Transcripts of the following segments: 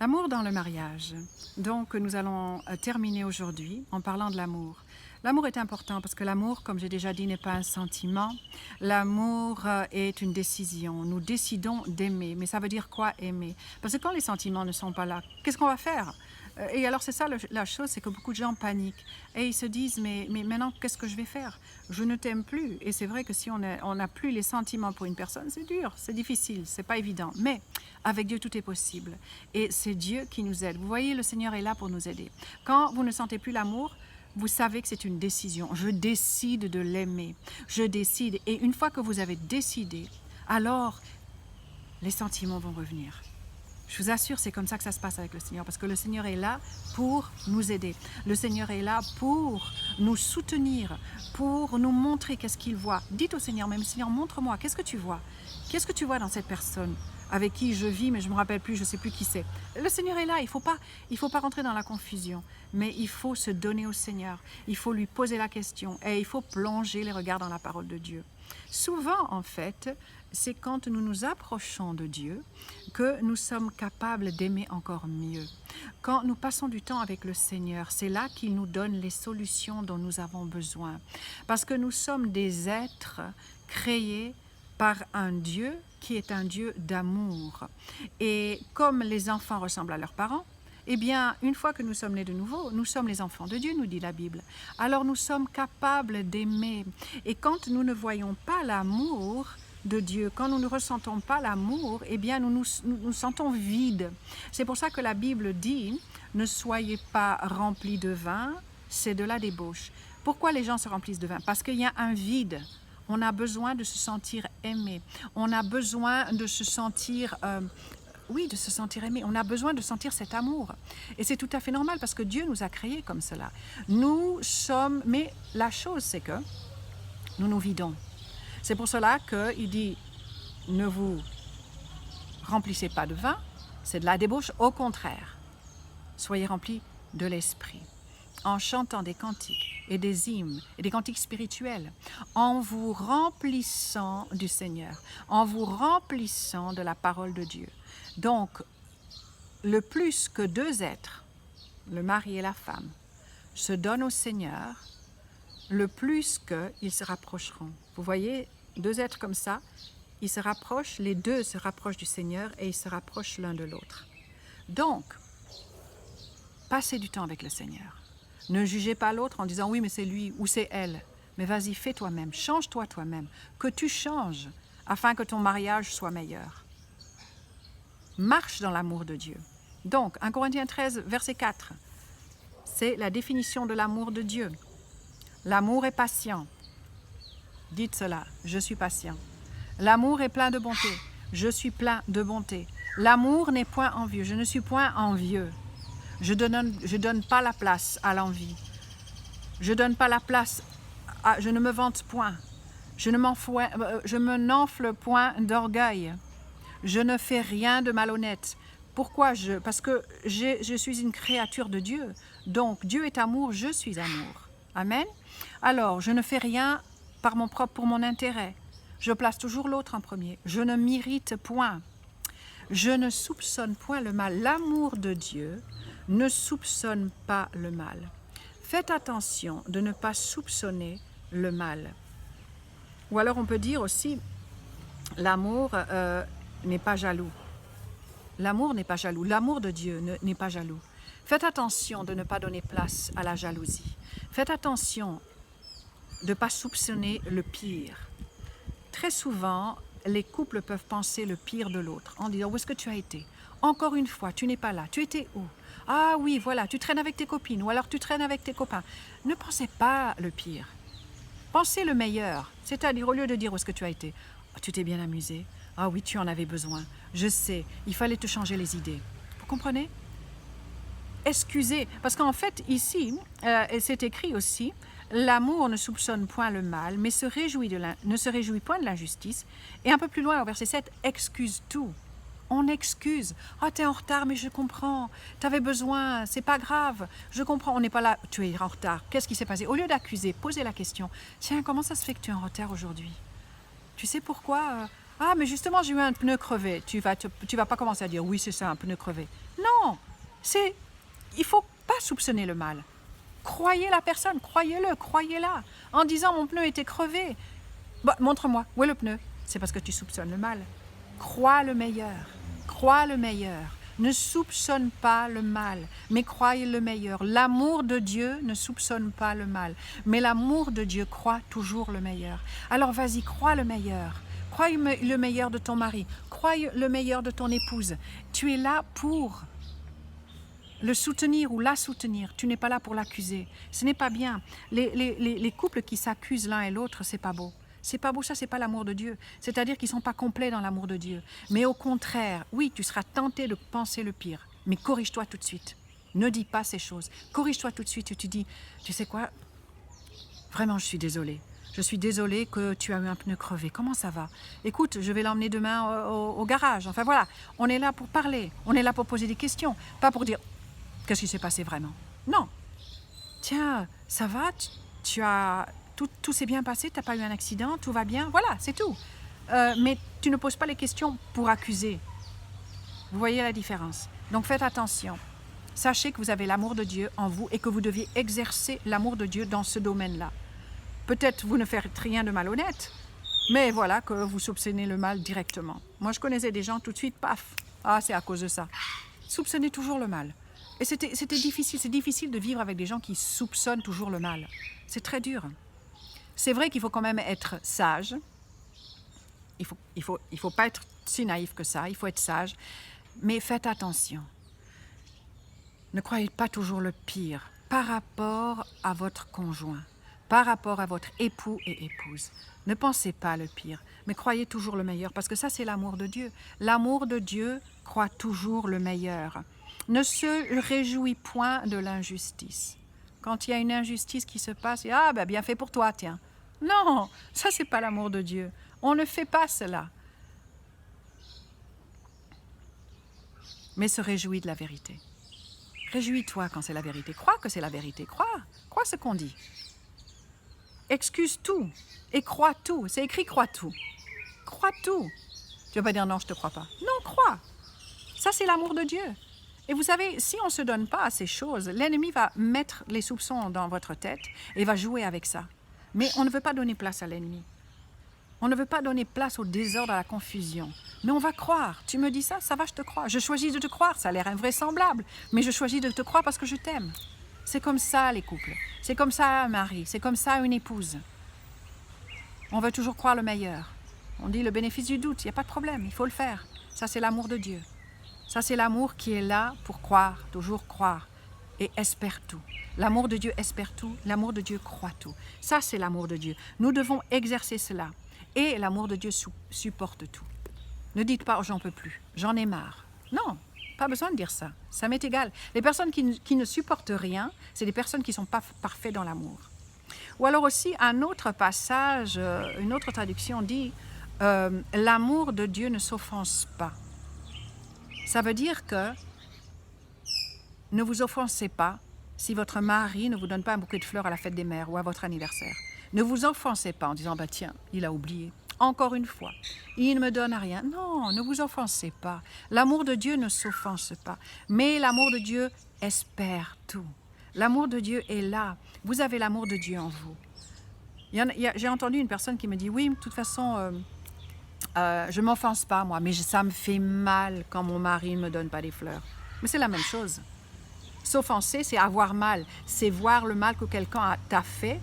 L'amour dans le mariage. Donc, nous allons terminer aujourd'hui en parlant de l'amour. L'amour est important parce que l'amour, comme j'ai déjà dit, n'est pas un sentiment. L'amour est une décision. Nous décidons d'aimer. Mais ça veut dire quoi, aimer? Parce que quand les sentiments ne sont pas là, qu'est-ce qu'on va faire? Et alors, c'est ça la chose, c'est que beaucoup de gens paniquent. Et ils se disent, mais maintenant, qu'est-ce que je vais faire? Je ne t'aime plus. Et c'est vrai que si on n'a plus les sentiments pour une personne, c'est dur, c'est difficile, c'est pas évident. Mais avec Dieu, tout est possible. Et c'est Dieu qui nous aide. Vous voyez, le Seigneur est là pour nous aider. Quand vous ne sentez plus l'amour, vous savez que c'est une décision. Je décide de l'aimer. Je décide. Et une fois que vous avez décidé, alors les sentiments vont revenir. Je vous assure, c'est comme ça que ça se passe avec le Seigneur, parce que le Seigneur est là pour nous aider. Le Seigneur est là pour nous soutenir, pour nous montrer qu'est-ce qu'il voit. Dites au Seigneur même, Seigneur, montre-moi, qu'est-ce que tu vois? Qu'est-ce que tu vois dans cette personne avec qui je vis, mais je ne me rappelle plus, je ne sais plus qui c'est. Le Seigneur est là, il ne faut pas rentrer dans la confusion, mais il faut se donner au Seigneur. Il faut lui poser la question et il faut plonger les regards dans la parole de Dieu. Souvent, en fait, c'est quand nous nous approchons de Dieu que nous sommes capables d'aimer encore mieux. Quand nous passons du temps avec le Seigneur, c'est là qu'il nous donne les solutions dont nous avons besoin. Parce que nous sommes des êtres créés par un Dieu qui est un Dieu d'amour. Et comme les enfants ressemblent à leurs parents, eh bien, une fois que nous sommes nés de nouveau, nous sommes les enfants de Dieu, nous dit la Bible. Alors nous sommes capables d'aimer. Et quand nous ne voyons pas l'amour de Dieu, quand nous ne ressentons pas l'amour, eh bien, nous nous sentons vides. C'est pour ça que la Bible dit, ne soyez pas remplis de vin, c'est de la débauche. Pourquoi les gens se remplissent de vin? Parce qu'il y a un vide. On a besoin de se sentir aimé. On a besoin de se sentir... de se sentir aimé. On a besoin de sentir cet amour. Et c'est tout à fait normal parce que Dieu nous a créés comme cela. Nous sommes... Mais la chose, c'est que nous nous vidons. C'est pour cela qu'il dit, ne vous remplissez pas de vin, c'est de la débauche. Au contraire, soyez remplis de l'esprit, en chantant des cantiques et des hymnes et des cantiques spirituels, en vous remplissant du Seigneur, en vous remplissant de la parole de Dieu. Donc, le plus que deux êtres, le mari et la femme, se donnent au Seigneur, le plus qu'ils se rapprocheront. Vous voyez, deux êtres comme ça, ils se rapprochent, les deux se rapprochent du Seigneur et ils se rapprochent l'un de l'autre. Donc, passez du temps avec le Seigneur. Ne jugez pas l'autre en disant « oui, mais c'est lui ou c'est elle ». Mais vas-y, fais toi-même, change-toi toi-même, que tu changes afin que ton mariage soit meilleur. Marche dans l'amour de Dieu. Donc, 1 Corinthiens 13, verset 4, c'est la définition de l'amour de Dieu. L'amour est patient. Dites cela, je suis patient. L'amour est plein de bonté. Je suis plein de bonté. L'amour n'est point envieux. Je ne suis point envieux. Je donne pas la place à l'envie. Je donne pas la place je ne me vante point. Je me n'enfle point d'orgueil. Je ne fais rien de malhonnête. Pourquoi Parce que je suis une créature de Dieu. Donc, Dieu est amour, je suis amour. Amen. Alors, je ne fais rien pour mon intérêt. Je place toujours l'autre en premier. Je ne m'irrite point. Je ne soupçonne point le mal. L'amour de Dieu ne soupçonne pas le mal. Faites attention de ne pas soupçonner le mal. Ou alors on peut dire aussi, l'amour n'est pas jaloux. L'amour n'est pas jaloux. L'amour de Dieu n'est pas jaloux. Faites attention de ne pas donner place à la jalousie. Faites attention de ne pas soupçonner le pire. Très souvent, les couples peuvent penser le pire de l'autre en disant « Où est-ce que tu as été? Encore une fois, tu n'es pas là. Tu étais où? Ah oui, voilà, tu traînes avec tes copines ou alors tu traînes avec tes copains. » Ne pensez pas le pire. Pensez le meilleur. C'est-à-dire, au lieu de dire « Où est-ce que tu as été? Oh, tu t'es bien amusé. Ah oui, tu en avais besoin. Je sais, il fallait te changer les idées. » Vous comprenez? Excusez, parce qu'en fait, ici, c'est écrit aussi, l'amour ne soupçonne point le mal, mais ne se réjouit point de l'injustice. Et un peu plus loin, au verset 7, excuse tout. On excuse. Ah, t'es en retard, mais je comprends. T'avais besoin, c'est pas grave. Je comprends, on n'est pas là. Tu es en retard. Qu'est-ce qui s'est passé? Au lieu d'accuser, posez la question. Tiens, comment ça se fait que tu es en retard aujourd'hui? Tu sais pourquoi? Ah, mais justement, j'ai eu un pneu crevé. Tu vas pas commencer à dire, oui, c'est ça, un pneu crevé. Non, Il ne faut pas soupçonner le mal. Croyez la personne, croyez-le, croyez-la. En disant mon pneu était crevé. Bah, montre-moi, où est le pneu? C'est parce que tu soupçonnes le mal. Crois le meilleur, crois le meilleur. Ne soupçonne pas le mal, mais croyez le meilleur. L'amour de Dieu ne soupçonne pas le mal, mais l'amour de Dieu croit toujours le meilleur. Alors vas-y, crois le meilleur. Crois le meilleur de ton mari, crois le meilleur de ton épouse. Tu es là pour le soutenir ou la soutenir. Tu n'es pas là pour l'accuser. Ce n'est pas bien. Les couples qui s'accusent l'un et l'autre, c'est pas beau. C'est pas beau, ça, c'est pas l'amour de Dieu. C'est-à-dire qu'ils ne sont pas complets dans l'amour de Dieu. Mais au contraire, oui, tu seras tenté de penser le pire, mais corrige-toi tout de suite. Ne dis pas ces choses. Corrige-toi tout de suite et tu dis, tu sais quoi? Vraiment, je suis désolée. Je suis désolée que tu as eu un pneu crevé. Comment ça va? Écoute, je vais l'emmener demain au garage. Enfin voilà, on est là pour parler. On est là pour poser des questions. Pas pour dire, qu'est-ce qui s'est passé vraiment? Non. Tiens, ça va? Tu as... Tout s'est bien passé, tu n'as pas eu un accident, tout va bien, voilà, c'est tout. Mais tu ne poses pas les questions pour accuser. Vous voyez la différence. Donc faites attention. Sachez que vous avez l'amour de Dieu en vous et que vous deviez exercer l'amour de Dieu dans ce domaine-là. Peut-être vous ne faites rien de malhonnête, mais voilà que vous soupçonnez le mal directement. Moi, je connaissais des gens tout de suite, paf, ah, c'est à cause de ça. Soupçonnez toujours le mal. Et c'était difficile, c'est difficile de vivre avec des gens qui soupçonnent toujours le mal. C'est très dur. C'est vrai qu'il faut quand même être sage. Il faut pas être si naïf que ça. Il faut être sage. Mais faites attention. Ne croyez pas toujours le pire par rapport à votre conjoint, par rapport à votre époux et épouse. Ne pensez pas le pire, mais croyez toujours le meilleur, parce que ça, c'est l'amour de Dieu. L'amour de Dieu croit toujours le meilleur. Ne se réjouit point de l'injustice. Quand il y a une injustice qui se passe, ah ben bien fait pour toi, tiens. Non, ça c'est pas l'amour de Dieu. On ne fait pas cela. Mais se réjouit de la vérité. Réjouis-toi quand c'est la vérité. Crois que c'est la vérité. Crois ce qu'on dit. Excuse tout et crois tout. C'est écrit crois tout. Crois tout. Tu vas pas dire non, je te crois pas. Non, crois. Ça c'est l'amour de Dieu. Et vous savez, si on ne se donne pas à ces choses, l'ennemi va mettre les soupçons dans votre tête et va jouer avec ça. Mais on ne veut pas donner place à l'ennemi. On ne veut pas donner place au désordre, à la confusion. Mais on va croire. Tu me dis ça, ça va, je te crois. Je choisis de te croire, ça a l'air invraisemblable. Mais je choisis de te croire parce que je t'aime. C'est comme ça les couples. C'est comme ça un mari. C'est comme ça une épouse. On veut toujours croire le meilleur. On dit le bénéfice du doute, il n'y a pas de problème, il faut le faire. Ça c'est l'amour de Dieu. Ça, c'est l'amour qui est là pour croire, toujours croire, et espère tout. L'amour de Dieu espère tout, l'amour de Dieu croit tout. Ça, c'est l'amour de Dieu. Nous devons exercer cela. Et l'amour de Dieu supporte tout. Ne dites pas, oh, j'en peux plus, j'en ai marre. Non, pas besoin de dire ça. Ça m'est égal. Les personnes qui ne supportent rien, c'est des personnes qui ne sont pas parfaites dans l'amour. Ou alors aussi, un autre passage, une autre traduction dit, l'amour de Dieu ne s'offense pas. Ça veut dire que ne vous offensez pas si votre mari ne vous donne pas un bouquet de fleurs à la fête des mères ou à votre anniversaire. Ne vous offensez pas en disant bah, « tiens, il a oublié, encore une fois, il ne me donne rien ». Non, ne vous offensez pas. L'amour de Dieu ne s'offense pas, mais l'amour de Dieu espère tout. L'amour de Dieu est là. Vous avez l'amour de Dieu en vous. J'ai entendu une personne qui me dit « oui, de toute façon… je ne m'offense pas, moi, mais ça me fait mal quand mon mari ne me donne pas des fleurs. » Mais c'est la même chose. S'offenser, c'est avoir mal. C'est voir le mal que quelqu'un t'a fait,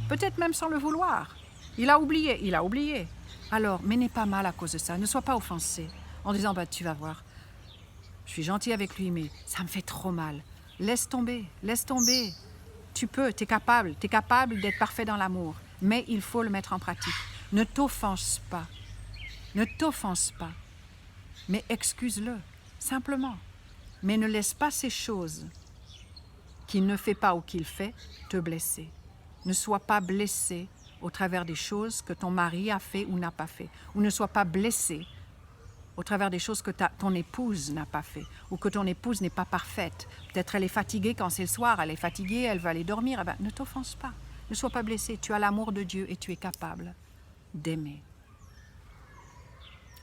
peut-être même sans le vouloir. Il a oublié. Alors, mais n'aie pas mal à cause de ça. Ne sois pas offensé en disant, bah, tu vas voir, je suis gentil avec lui, mais ça me fait trop mal. Laisse tomber. Tu es capable d'être parfait dans l'amour, mais il faut le mettre en pratique. Ne t'offense pas. Ne t'offense pas, mais excuse-le, simplement. Mais ne laisse pas ces choses qu'il ne fait pas ou qu'il fait te blesser. Ne sois pas blessé au travers des choses que ton mari a fait ou n'a pas fait. Ou ne sois pas blessé au travers des choses que ton épouse n'a pas fait. Ou que ton épouse n'est pas parfaite. Peut-être elle est fatiguée quand c'est le soir, elle est fatiguée, elle veut aller dormir. Eh bien, ne t'offense pas, ne sois pas blessé. Tu as l'amour de Dieu et tu es capable d'aimer.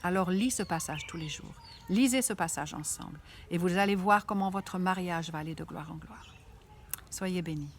Alors lis ce passage tous les jours Lisez ce passage ensemble et vous allez voir comment votre mariage va aller de gloire en gloire. Soyez bénis.